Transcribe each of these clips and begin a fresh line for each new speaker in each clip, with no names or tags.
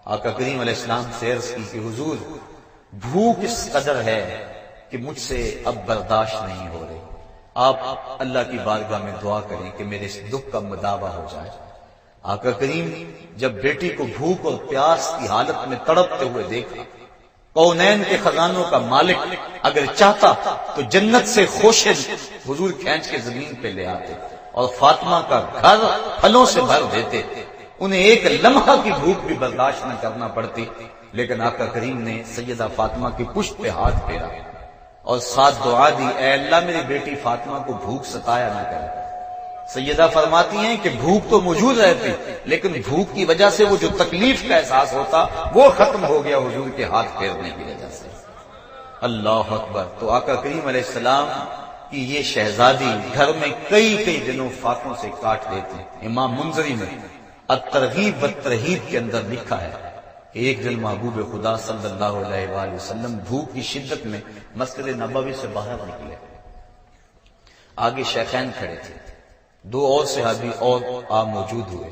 آقا کریم علیہ السلام سے عرض کی کہ حضور بھوک اس قدر ہے کہ مجھ سے اب برداشت نہیں ہو رہی، آپ اللہ کی بارگاہ میں دعا کریں کہ میرے اس دکھ کا مداوع ہو جائے۔ آقا کریم جب بیٹی کو بھوک اور پیاس کی حالت میں تڑپتے ہوئے دیکھا، کونین کے خزانوں کا مالک اگر چاہتا تو جنت سے خوشے حضور کھینچ کے زمین پہ لے آتے اور فاطمہ کا گھر پھلوں سے بھر دیتے، انہیں ایک لمحہ کی بھوک بھی برداشت نہ کرنا پڑتی، لیکن آقا کریم نے سیدہ فاطمہ کی پشت پہ ہاتھ پھیرا اور ساتھ دعا دی، اے اللہ میری بیٹی فاطمہ کو بھوک ستایا نہ کرے۔ سیدہ فرماتی ہیں کہ بھوک تو موجود رہتی، لیکن بھوک کی وجہ سے وہ جو تکلیف کا احساس ہوتا وہ ختم ہو گیا حضور کے ہاتھ پھیرنے کی وجہ سے۔ اللہ اکبر۔ تو آقا کریم علیہ السلام کی یہ شہزادی گھر میں کئی دنوں فاقوں سے کاٹ لیتے ہیں۔ امام منذری نے الترغیب والترہیب کے اندر لکھا ہے کہ ایک دن محبوب خدا صلی اللہ علیہ وآلہ وسلم بھوک کی شدت میں مسجد نبوی سے باہر نکلے، آگے شیخین کھڑے تھے، دو اور صحابی اور موجود ہوئے،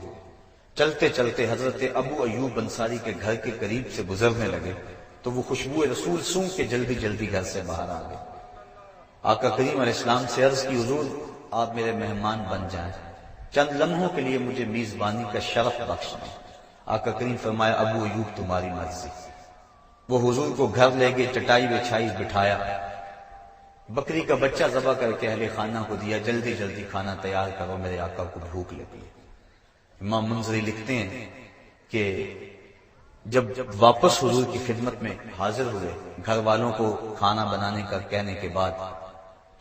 چلتے چلتے حضرت ابو ایوب انصاری کے گھر کے قریب سے گزرنے لگے تو وہ خوشبو رسول سونگھ کے جلدی گھر سے باہر آ گئے۔ آقا کریم علیہ السلام سے عرض کی حضور آپ میرے مہمان بن جائیں، چند لمحوں کے لیے مجھے میزبانی کا شرف بخش دیں۔ آقا کریم فرمایا ابو ایوب تمہاری مرضی۔ وہ حضور کو گھر لے گئے، چٹائی بچھائی بٹھایا، بکری کا بچہ ذبح کر کے اہل خانہ کو دیا، جلدی کھانا تیار کرو میرے آقا کو بھوک لگی۔ امام منذری لکھتے ہیں کہ جب واپس حضور کی خدمت میں حاضر ہوئے گھر والوں کو کھانا بنانے کا کہنے کے بعد،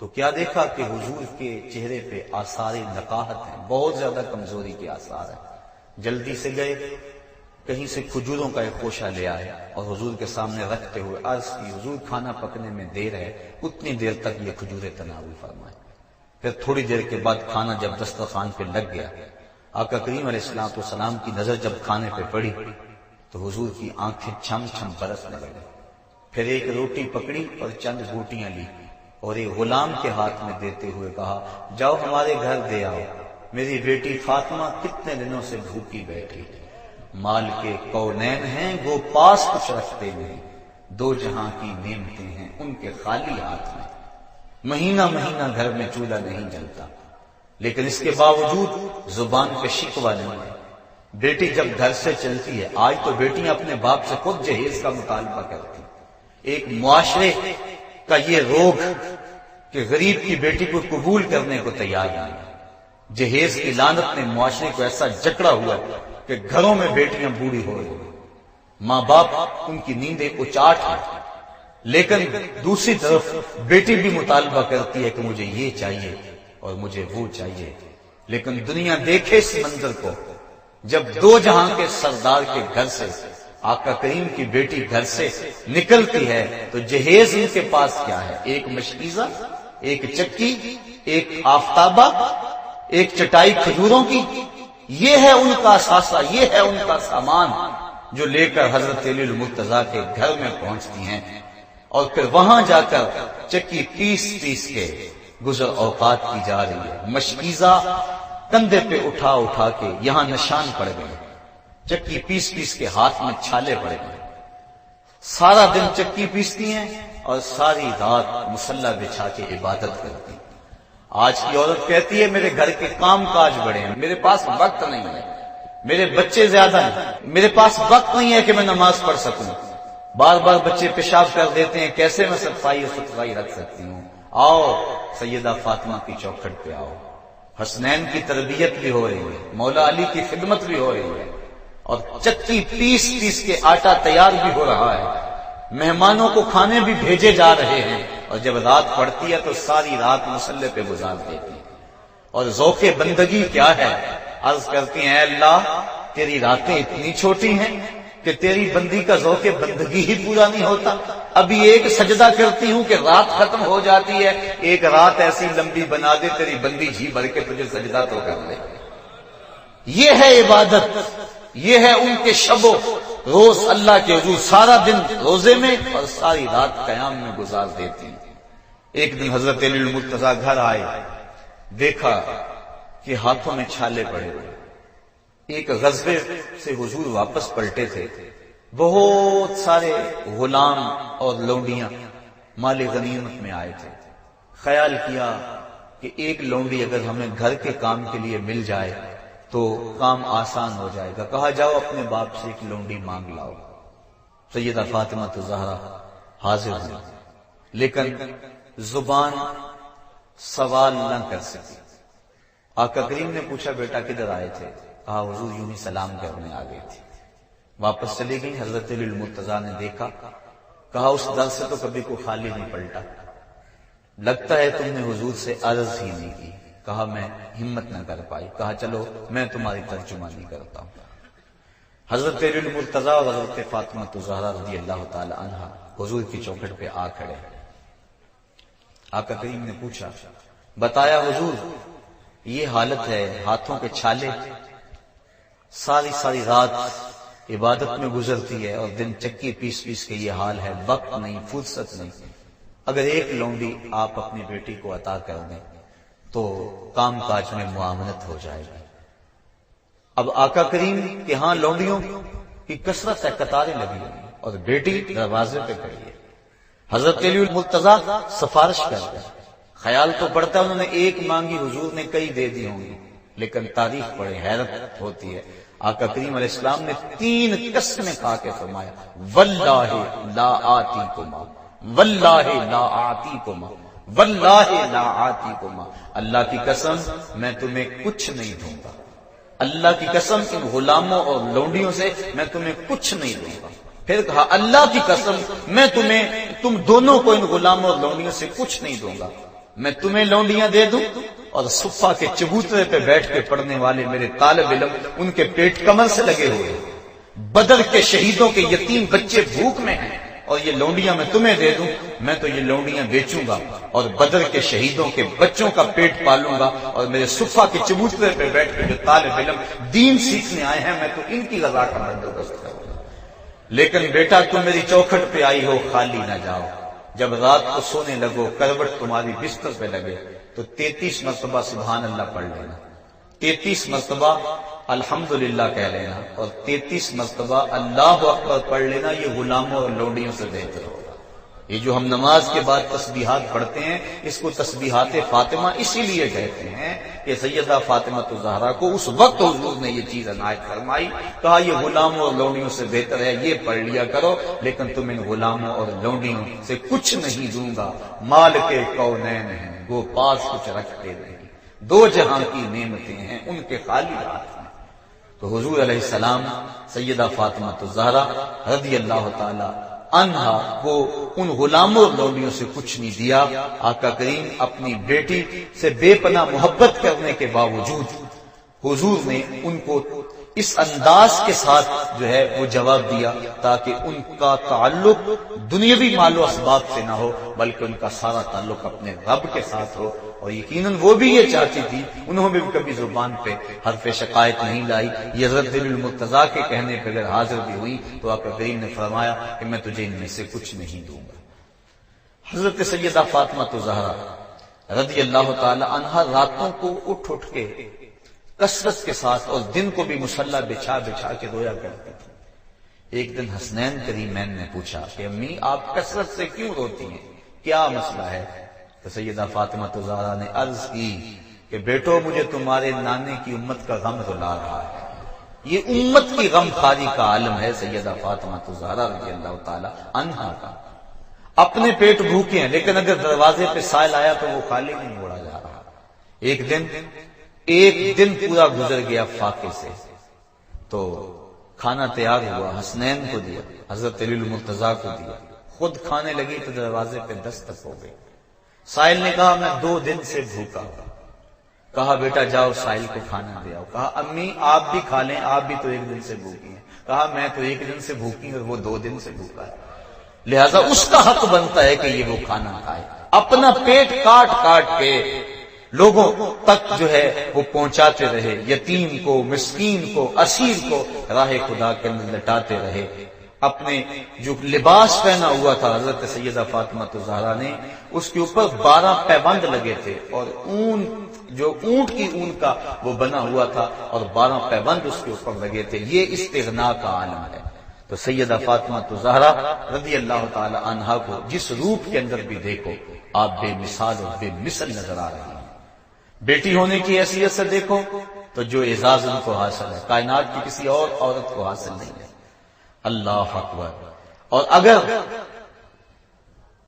تو کیا دیکھا کہ حضور کے چہرے پہ آثار نقاہت ہیں، بہت زیادہ کمزوری کے آثار ہیں۔ جلدی سے گئے، کہیں سے کھجوروں کا ایک خوشہ لے آئے اور حضور کے سامنے رکھتے ہوئے عرض کی حضور کھانا پکنے میں دیر ہے، اتنی دیر تک یہ کھجوریں تناول فرمائے۔ پھر تھوڑی دیر کے بعد کھانا جب دسترخوان پہ لگ گیا، آقا کریم علیہ السلام کی نظر جب کھانے پہ پڑی تو حضور کی آنکھیں چھم برسنے لگی۔ پھر ایک روٹی پکڑی اور چند بوٹیاں لی اور ایک غلام کے ہاتھ میں دیتے ہوئے کہا جاؤ ہمارے گھر دے آؤ، میری بیٹی فاطمہ کتنے دنوں سے بھوکی بیٹھی، مال کے کونین ہیں وہ پاس کچھ رکھتے نہیں، دو جہاں کی نعمتیں ہیں ان کے خالی ہاتھ میں، مہینہ گھر میں چولہا نہیں جلتا، لیکن اس کے باوجود زبان پہ شکوہ نہیں ہے۔ بیٹی جب گھر سے چلتی ہے، آج تو بیٹیاں اپنے باپ سے خود جہیز کا مطالبہ کرتی، ایک معاشرے کا یہ روگ کہ غریب کی بیٹی کو قبول کرنے کو تیار نہیں، جہیز کی لعنت نے معاشرے کو ایسا جکڑا ہوا کہ گھروں میں بیٹیاں بوڑھی ہو رہی ہیں، ماں باپ ان کی نیندیں اچاٹ ہیں، لیکن دوسری طرف بیٹی بھی مطالبہ کرتی ہے کہ مجھے یہ چاہیے اور مجھے وہ چاہیے۔ لیکن دنیا دیکھے اس منظر کو، جب دو جہاں کے سردار کے گھر سے آقا کریم کی بیٹی گھر سے نکلتی ہے تو جہیز ان کے پاس کیا ہے؟ ایک مشکیزہ، ایک چکی، ایک آفتابہ، ایک چٹائی کھجوروں کی، یہ ہے ان کا اثاثہ، یہ ہے ان کا سامان جو لے کر حضرت علی المرتضیٰ کے گھر میں پہنچتی ہیں، اور پھر وہاں جا کر چکی پیس کے گزر اوقات کی جا رہی ہے۔ مشکیزہ کندھے پہ اٹھا کے یہاں نشان پڑ گئے، چکی پیس کے ہاتھ میں چھالے پڑ گئے، سارا دن چکی پیستی ہیں اور ساری رات مصلی بچھا کے عبادت کرتی ہیں۔ آج کی عورت کہتی ہے میرے گھر کے کام کاج بڑے ہیں، میرے پاس وقت نہیں ہے، میرے بچے زیادہ ہیں، میرے پاس وقت نہیں ہے کہ میں نماز پڑھ سکوں، بار بچے پیشاب کر دیتے ہیں، کیسے میں صفائی رکھ سکتی ہوں؟ آؤ سیدہ فاطمہ کی چوکھٹ پہ آؤ، حسنین کی تربیت بھی ہو رہی ہے، مولا علی کی خدمت بھی ہو رہی ہے، اور چکی پیس کے آٹا تیار بھی ہو رہا ہے، مہمانوں کو کھانے بھی بھیجے جا رہے ہیں، اور جب رات پڑتی ہے تو ساری رات مصلی پہ گزار دیتی ہیں۔ اور ذوق بندگی کیا ہے؟ عرض کرتی ہیں اے اللہ تیری راتیں اتنی چھوٹی ہیں کہ تیری بندی کا ذوق بندگی ہی پورا نہیں ہوتا، ابھی ایک سجدہ کرتی ہوں کہ رات ختم ہو جاتی ہے، ایک رات ایسی لمبی بنا دے تیری بندی جی بھر کے تجھے سجدہ تو کر لے۔ یہ ہے عبادت، یہ ہے ان کے شب و روز اللہ کے حضور سارا دن روزے میں اور ساری رات قیام میں گزار دیتی ہیں۔ ایک دن حضرت علی المرتضیٰ گھر آئے، دیکھا کہ ہاتھوں میں چھالے پڑے ہوئے، ایک غزوے سے حضور واپس پلٹے تھے، بہت سارے غلام اور لونڈیاں مال غنیمت میں آئے تھے۔ خیال کیا کہ ایک لونڈی اگر ہمیں گھر کے کام کے لیے مل جائے تو کام آسان ہو جائے گا۔ کہا جاؤ اپنے باپ سے ایک لونڈی مانگ لاؤ۔ سیدہ فاطمہ الزہرا حاضر ہوئی، لیکن زبان سوال نہ کر سکی۔ آقا کریم نے پوچھا بیٹا کدھر آئے تھے؟ کہا حضور یوں ہی سلام کرنے آ گئی تھی۔ واپس چلی گئی۔ حضرت علی المرتضیٰ نے دیکھا، کہا اس در سے تو کبھی کوئی خالی نہیں پلٹا، لگتا ہے تم نے حضور سے عرض ہی نہیں کی۔ کہا میں ہمت نہ کر پائی۔ کہا چلو میں تمہاری ترجمانی کرتا ہوں۔ حضرت علی المرتضیٰ اور حضرت فاطمہ الزہرا رضی اللہ تعالی عنہ حضور کی چوکھٹ پہ آ کھڑے۔ آقا کریم نے پوچھا، بتایا حضور یہ حالت ہے، ہاتھوں کے چھالے، ساری رات عبادت میں گزرتی ہے اور دن چکی پیس پیس کے یہ حال ہے، وقت نہیں، فرصت نہیں۔ اگر ایک لونڈی آپ اپنی بیٹی کو عطا کر دیں تو کام کاج میں معاونت ہو جائے گی۔ اب آقا کریم کے ہاں لونڈیوں کی کثرت ہے، قطاریں لگی ہوئی اور بیٹی دروازے پہ کھڑی ہے۔ حضرت علی المرتضیٰ سفارش کر گئے۔ خیال تو پڑتا ہے انہوں نے ایک مانگی، حضور نے کئی دے دی ہوں گی، لیکن تاریخ بڑے حیرت ہوتی ہے۔ آقا کریم علیہ السلام نے 3 قسمیں کھا کے فرمایا، واللہ لا آتیکما، واللہ لا آتیکما، واللہ لا آتیکما، اللہ کی قسم میں تمہیں کچھ نہیں دوں گا، اللہ کی قسم ان غلاموں اور لونڈیوں سے میں تمہیں کچھ نہیں دوں گا۔ پھر کہا اللہ کی قسم میں تم دونوں کو ان غلاموں اور لونڈیوں سے کچھ نہیں دوں گا، میں تمہیں لونڈیاں دے دوں اور صفہ کے چبوترے پہ بیٹھ کے پڑھنے والے میرے طالب علم ان کے پیٹ کمر سے لگے ہوئے، بدر کے شہیدوں کے یتیم بچے بھوک میں ہیں اور یہ لونڈیاں میں تمہیں دے دوں، میں تو یہ لونڈیاں بیچوں گا اور بدر کے شہیدوں کے بچوں کا پیٹ پالوں گا، اور میرے صفہ کے چبوترے پہ بیٹھ کے جو طالب علم دین سیکھنے آئے ہیں میں تو ان کی غذا کا بندوبست کروں گا۔ لیکن بیٹا تم میری چوکھٹ پہ آئی ہو، خالی نہ جاؤ۔ جب رات کو سونے لگو، کروٹ تمہاری بستر پہ لگے تو 33 مرتبہ سبحان اللہ پڑھ لینا، 33 مرتبہ الحمدللہ کہہ لینا اور 33 مرتبہ اللہ اکبر پڑھ لینا۔ یہ غلاموں اور لونڈیوں سے بہتر ہوگا۔ یہ جو ہم نماز کے بعد تسبیحات پڑھتے ہیں اس کو تسبیحات فاطمہ اسی لیے کہتے ہیں کہ سیدہ فاطمہ الزہرا کو اس وقت حضور نے یہ چیز عنایت فرمائی، کہا یہ غلاموں اور لونڈیوں سے بہتر ہے، یہ پڑھ لیا کرو، لیکن تم ان غلاموں اور لونڈیوں سے کچھ نہیں دوں گا۔ مال کے کونین ہیں وہ پاس کچھ رکھتے نہیں، 2 جہاں کی نعمتیں ہیں ان کے خالی ہاتھ ہیں۔ تو حضور علیہ السلام سیدہ فاطمہ الزہرا رضی اللہ تعالی عنہا کو ان غلاموں اور لونڈیوں سے کچھ نہیں دیا۔ آقا کریم اپنی بیٹی سے بے پناہ محبت کرنے کے باوجود حضور نے ان کو اس انداز کے ساتھ جو ہے وہ جواب دیا تاکہ ان کا تعلق دنیاوی مال و اسباب سے نہ ہو بلکہ ان کا سارا تعلق اپنے رب کے ساتھ ہو، اور یقیناً وہ بھی یہ چاہتی تھی، انہوں نے بھی کبھی زبان پہ حرف شکایت نہیں لائی۔ یہ حضرت علی المرتضیٰ کے کہنے پہ اگر حاضر بھی ہوئی تو آقا کریم نے فرمایا کہ میں تجھے ان میں سے کچھ نہیں دوں گا۔ حضرت سیدہ فاطمہ الزہرا رضی اللہ تعالی عنہا راتوں کو اٹھ کے کثرت کے ساتھ اور دن کو بھی مصلی بچھا بچھا کے رویا کرتی تھی۔ ایک دن حسنین کریمین نے پوچھا کہ امی آپ کثرت سے کیوں روتی ہیں، کیا مسئلہ ہے؟ تو سیدہ فاطمہ الزہرا نے عرض کی کہ بیٹو مجھے تمہارے نانے کی امت کا غم رلا رہا ہے۔ یہ امت کی غم خاری کا عالم ہے سیدہ فاطمہ الزہرا رضی اللہ تعالی عنہا کا۔ اپنے پیٹ بھوکے ہیں لیکن اگر دروازے پہ سائل آیا تو وہ خالی نہیں موڑا جا رہا۔ ایک دن پورا گزر گیا فاقے سے، تو کھانا تیار ہوا، حسنین کو دیا، حضرت علی المرتضیٰ کو دیا، خود کھانے لگی تو دروازے پہ دستک ہو گئی۔ سائل نے کہا میں 2 دن سے بھوکا ہوں۔ کہا بیٹا جاؤ سائل کو کھانا دے آؤ۔ کہا امی آپ بھی کھا لیں، آپ بھی تو 1 دن سے بھوکی ہیں۔ کہا میں تو 1 دن سے بھوکی اور وہ 2 دن سے بھوکا ہے، لہذا اس کا حق بنتا ہے کہ یہ وہ کھانا کھائے۔ اپنا پیٹ کاٹ کاٹ کے لوگوں تک جو ہے وہ پہنچاتے رہے، یتیم کو، مسکین کو، اسیر کو راہ خدا کے اندر لٹاتے رہے،
اپنے جو لباس پہنا ہوا تھا حضرت سیدہ فاطمہ الزہرا نے، اس کے اوپر 12 پیبند لگے تھے، اور اون جو اونٹ کی اون کا وہ بنا ہوا تھا، اور 12 پیبند اس کے اوپر لگے تھے۔ یہ استغنا کا عالم ہے۔ تو سیدہ فاطمہ الزہرا رضی اللہ تعالی عنہا کو جس روپ کے اندر بھی دیکھو، آپ بے مثال اور بے مثل نظر آ رہی ہیں۔ بیٹی ہونے کی حیثیت سے دیکھو تو جو اعزاز ان کو حاصل ہے، کائنات کی کسی اور عورت کو حاصل نہیں ہے۔ اللہ اکبر۔ اور اگر